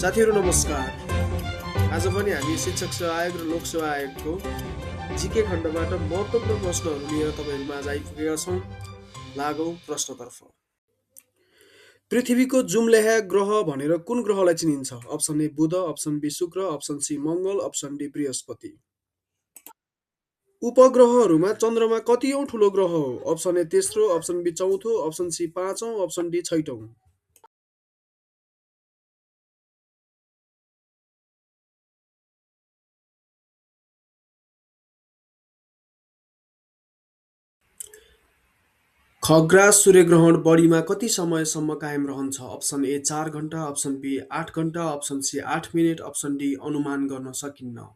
साथीहरू नमस्कार। आज पनि हामी शिक्षक सेवा आयोग र लोक सेवा आयोगको जिके खण्डबाट महत्त्वपूर्ण प्रश्नहरू लिएर तपाईँहरू माझ आइपुगेका छौँ। लागौँ प्रश्नतर्फ। पृथ्वीको जुम्ल्याहा ग्रह भनेर कुन ग्रहलाई चिनिन्छ? अप्सन ए बुध, अप्सन बी शुक्र, अप्सन सी मङ्गल, अप्सन डी बृहस्पति। उपग्रहहरूमा चन्द्रमा कतिऔं ठुलो ग्रह हो? अप्सन ए तेस्रो, अप्सन बी चौथो, अप्सन सी पाँचौं, अप्सन डी छैटौं। खग्रास सूर्यग्रहण बढीमा कति समयसम्म कायम रहन्छ? अप्सन ए 4 घण्टा, अप्सन बी 8 घण्टा, option C 8 minute, option D अनुमान गर्न सकिन्न।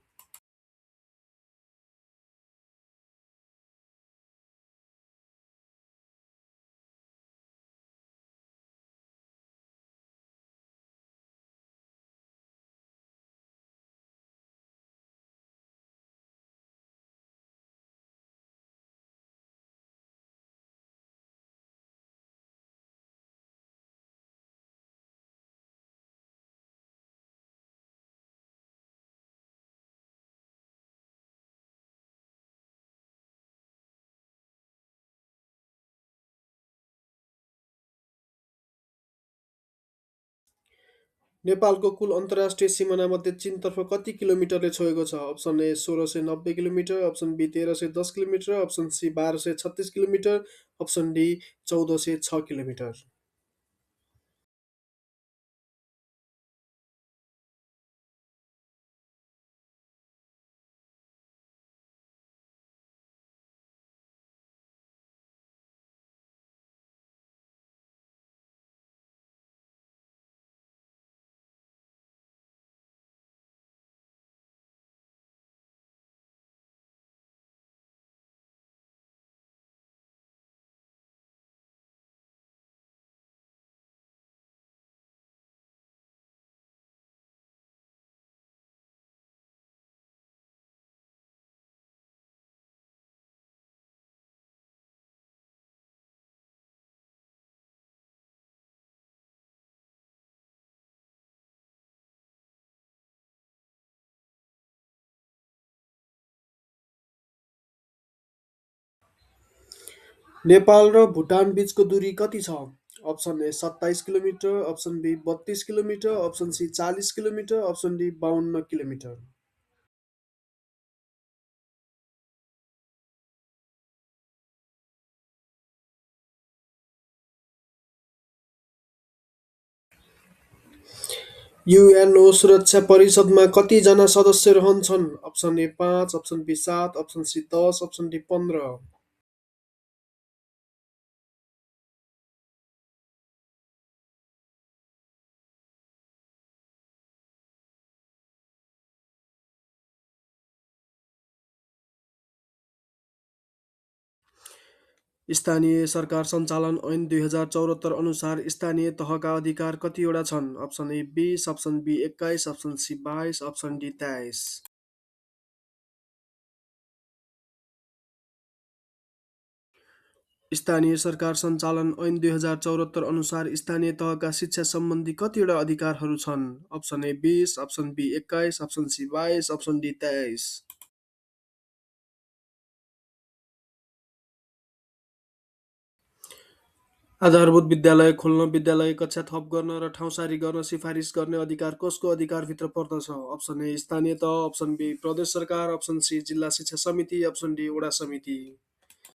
नेपालको कुल अन्तर्राष्ट्रिय सिमानामध्ये चीनतर्फ कति किलोमिटरले छोएको छ? Option A 1690 kilometre, option B 1310 kilometre, option C 1236 kilometre, option D 1406 kilometre. Nepal र भुटान बीचको दूरी कति छ? Option A 27 kilometre, option B 32 kilometre, option C 40 kilometre, option D 52 kilometre. UNO सुरक्षा परिषदमा कतिजना सदस्य रहन्छन्? Option A 5, option B 7, option C 10, option D 15। स्थानीय सरकार सञ्चालन ऐन 2074 अनुसार स्थानीय तहका अधिकार कतिवटा छन्? Option A 20, option B 21, option C 22, option D 23। स्थानीय सरकार सञ्चालन ऐन 2074 अनुसार स्थानीय तहका शिक्षा सम्बन्धी कतिवटा अधिकारहरू छन्? Option A 20, option B 21, option C 22, option D 23। आधारभूत विद्यालय खोल्न, विद्यालय कक्षा थप गर्न र ठाउँसारी गर्न सिफारिस गर्ने अधिकार कसको अधिकारभित्र पर्दछ? अप्सन ए स्थानीय तह, अप्सन बी प्रदेश सरकार, अप्सन सी जिल्ला शिक्षा समिति, अप्सन डी वडा समिति।